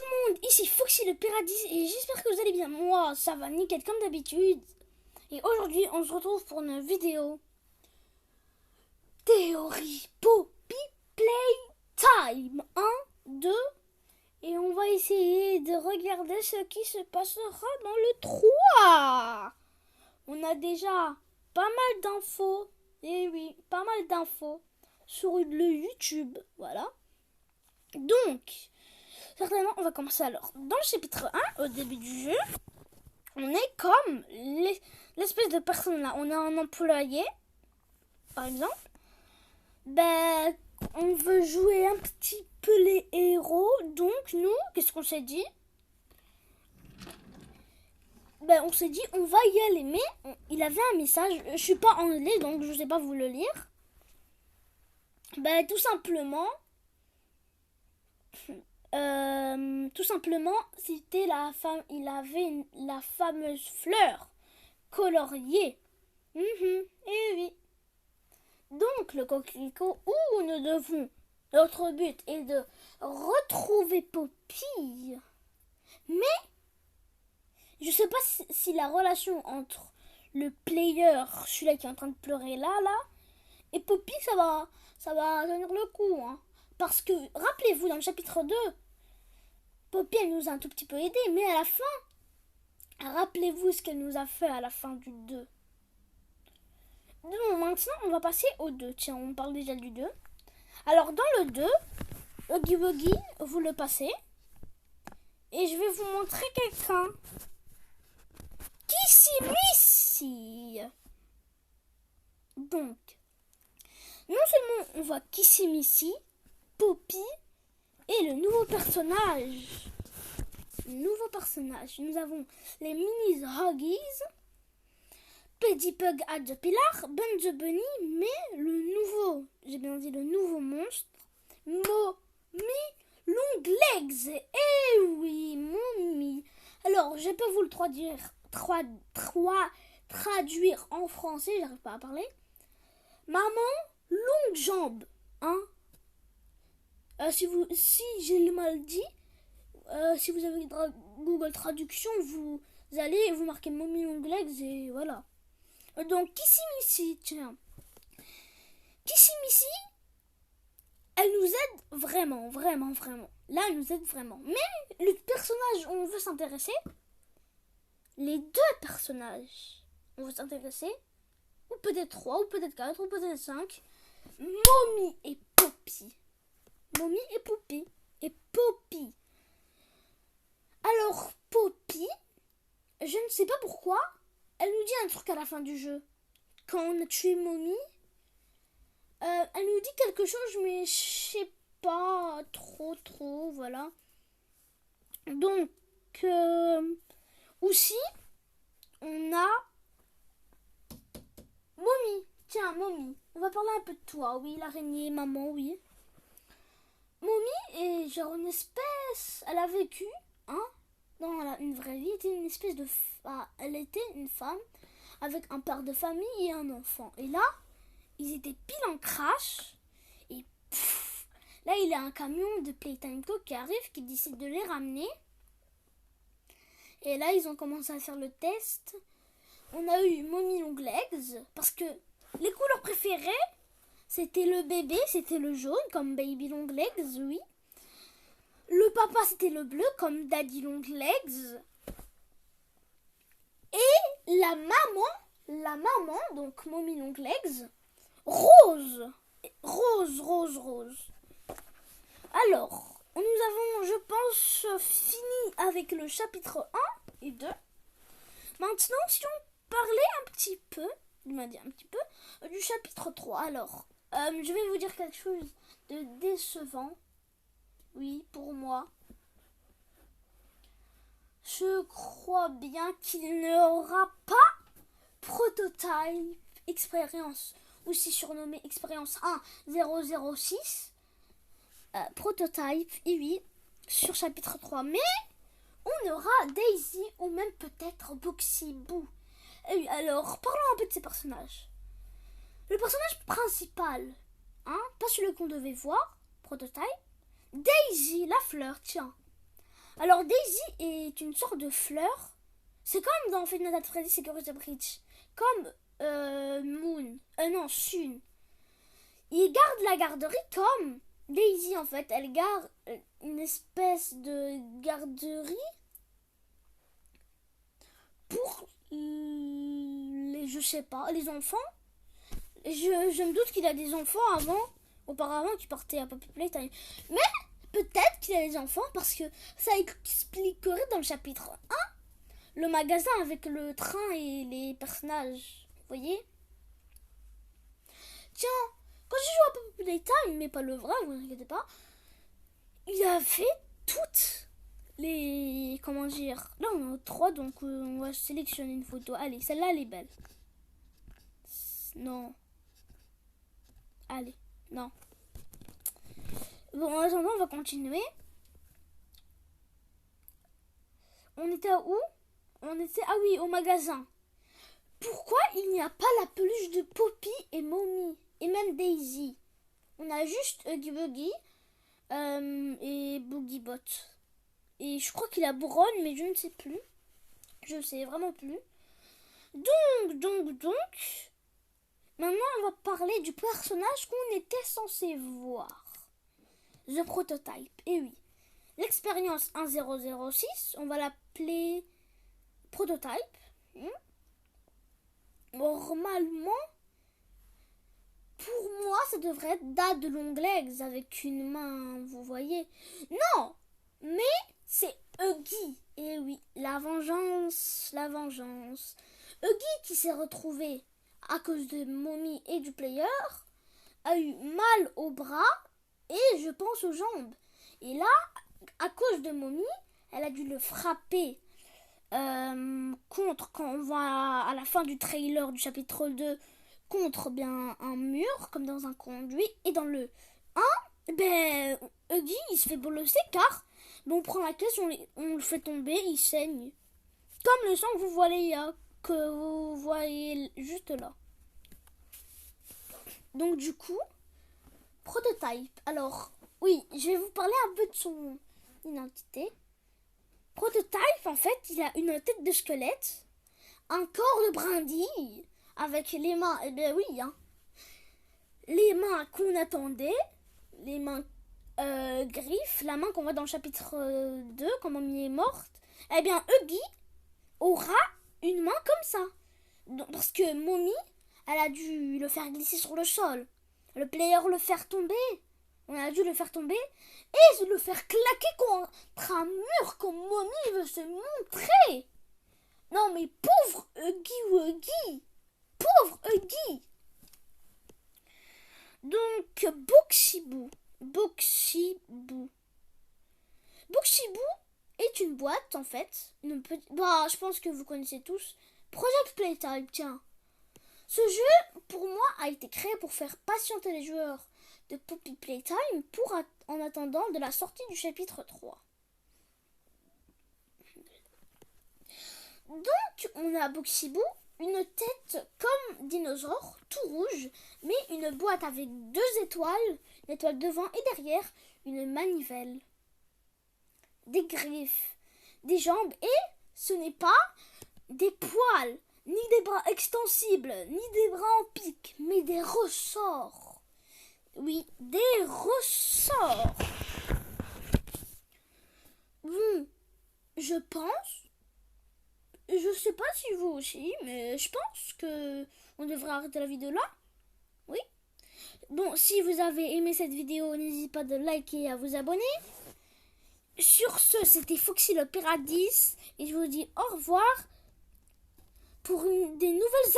le monde, ici Foxy le Paradis et j'espère que vous allez bien. Moi, ça va nickel comme d'habitude. Et aujourd'hui, on se retrouve pour une vidéo Théorie Poppy Playtime 1, 2. Et on va essayer de regarder ce qui se passera dans le 3. On a déjà pas mal d'infos. Et oui, pas mal d'infos sur le YouTube. Voilà. Donc, certainement, on va commencer alors. Dans le chapitre 1, au début du jeu, on est comme l'espèce de personne là. On a un employé, par exemple. Ben, on veut jouer un petit peu les héros. Donc, nous, qu'est-ce qu'on s'est dit? Ben, on s'est dit, on va y aller. Mais il avait un message. Je suis pas anglais, donc je sais pas vous le lire. Ben, tout simplement, c'était la femme. Il avait la fameuse fleur coloriée. Et oui. Donc, le coquelicot où nous devons. Notre but est de retrouver Poppy. Mais je sais pas si la relation entre le player, celui-là qui est en train de pleurer là, et Poppy, ça va tenir le coup. Hein. Parce que, rappelez-vous, dans le chapitre 2, Poppy, elle nous a un tout petit peu aidé, mais à la fin, rappelez-vous ce qu'elle nous a fait à la fin du 2. Donc, maintenant, on va passer au 2. Tiens, on parle déjà du 2. Alors, dans le 2, Huggy Wuggy, vous le passez. Et je vais vous montrer quelqu'un. Kissimissy. Donc, non seulement on voit Kissimissy, Poppy et le nouveau personnage. Nous avons les Minis Huggies, Pedipug at the Pillar, Ben the Bunny, mais j'ai bien dit le nouveau monstre, Mommy Longlegs. Eh oui, Mommy. Alors, je peux vous le traduire en français, j'arrive pas à parler. Maman longue jambe, hein. Si j'ai le mal dit, si vous avez Google Traduction, vous allez vous marquez Mommy Longlegs et voilà. Donc, Kissimissy, tiens. Kissimissy, elle nous aide vraiment. Là, elle nous aide vraiment. Mais le personnage où on veut s'intéresser, les deux personnages, on veut s'intéresser, ou peut-être 3, ou peut-être 4, ou peut-être 5, Mommy et Poppy. Mommy et Poppy. Alors, Poppy, je ne sais pas pourquoi, elle nous dit un truc à la fin du jeu. Quand on a tué Mommy, elle nous dit quelque chose, mais je sais pas trop, voilà. Donc, aussi, on a Mommy. Tiens, Mommy, on va parler un peu de toi. Oui, l'araignée, maman, oui. Mommy est genre une espèce, elle a vécu, hein, dans une vraie vie, elle était une femme avec un père de famille et un enfant. Et là, ils étaient pile en crash. Et là, il y a un camion de Playtime Co qui arrive, qui décide de les ramener. Et là, ils ont commencé à faire le test. On a eu Mommy Longlegs, parce que les couleurs préférées, c'était le bébé, c'était le jaune, comme Baby Longlegs, oui. Le papa, c'était le bleu, comme Daddy Longlegs. Et la maman, donc Mommy Longlegs, rose. Alors, nous avons, je pense, fini avec le chapitre 1 et 2. Maintenant, si on parlait un petit peu, il m'a dit un petit peu, du chapitre 3. Alors, je vais vous dire quelque chose de décevant. Oui, pour moi. Je crois bien qu'il n'y aura pas Prototype Expérience, aussi surnommé Expérience 1006. Prototype, oui, sur chapitre 3. Mais on aura Daisy ou même peut-être Boxy Boo. Et oui, alors, parlons un peu de ces personnages. Le personnage principal, hein, pas celui qu'on devait voir, Prototype, Daisy, la fleur, tiens. Alors Daisy est une sorte de fleur. C'est comme dans Five Nights at Freddy's Security Breach. Comme Moon. Non, Sun. Il garde la garderie comme Daisy en fait. Elle garde une espèce de garderie pour je sais pas, les enfants. Je me doute qu'il a des enfants auparavant qui partaient à Poppy Playtime. Mais peut-être qu'il a des enfants parce que ça expliquerait dans le chapitre 1 le magasin avec le train et les personnages. Vous voyez? Tiens, quand j'ai joué à Poppy Playtime, mais pas le vrai, vous inquiétez pas, il a fait toutes les... Comment dire? Là, on en a 3, donc on va sélectionner une photo. Allez, celle-là, elle est belle. Non. Allez, non. Bon, en attendant, on va continuer. On était à où? On était, ah oui, au magasin. Pourquoi il n'y a pas la peluche de Poppy et Mommy et même Daisy? On a juste Huggy Buggy et Boogie Bot. Et je crois qu'il a Bron, mais je ne sais plus. Je ne sais vraiment plus. Donc. Maintenant, on va parler du personnage qu'on était censé voir. The Prototype. Et oui. L'expérience 1006, on va l'appeler Prototype. Normalement, pour moi, ça devrait être Dad de Longlegs avec une main, vous voyez. Non, mais c'est Huggy. Et oui, la vengeance. Huggy qui s'est retrouvé à cause de Mommy et du player a eu mal au bras et je pense aux jambes. Et là, à cause de Mommy, elle a dû le frapper contre, quand on voit à la fin du trailer du chapitre 2, contre bien un mur, comme dans un conduit. Et dans le 1, Huggy, il se fait bolosser car on prend la caisse, on le fait tomber, il saigne. Comme le sang que vous voyez juste là. Donc du coup, Prototype. Alors, oui, je vais vous parler un peu de son identité. Prototype, en fait, il a une tête de squelette, un corps de brindille, avec les mains, les mains qu'on attendait, les mains griffes, la main qu'on voit dans le chapitre 2, quand Mommy est morte. Eh bien, Huggy aura une main comme ça. Donc, parce que Mommy, elle a dû le faire glisser sur le sol. Le player le faire tomber. On a dû le faire tomber et le faire claquer contre un mur comme Mommy veut se montrer. Non mais pauvre Huggy Wuggy. Pauvre Huggy. Donc Boxiboo est une boîte en fait. Je pense que vous connaissez tous. Project Playtime, tiens. Ce jeu, pour moi, a été créé pour faire patienter les joueurs de Poppy Playtime en attendant de la sortie du chapitre 3. Donc, on a Boxiboo, une tête comme dinosaure, tout rouge, mais une boîte avec 2 étoiles, une étoile devant et derrière, une manivelle, des griffes, des jambes et ce n'est pas des poils, ni des bras extensibles, ni des bras en pique, mais des ressorts. Oui, des ressorts. Bon, je sais pas si vous aussi, mais je pense que on devrait arrêter la vidéo là. Oui. Bon, si vous avez aimé cette vidéo, n'hésitez pas de liker et à vous abonner. Sur ce, c'était Foxy le Pirate 10 et je vous dis au revoir pour des nouvelles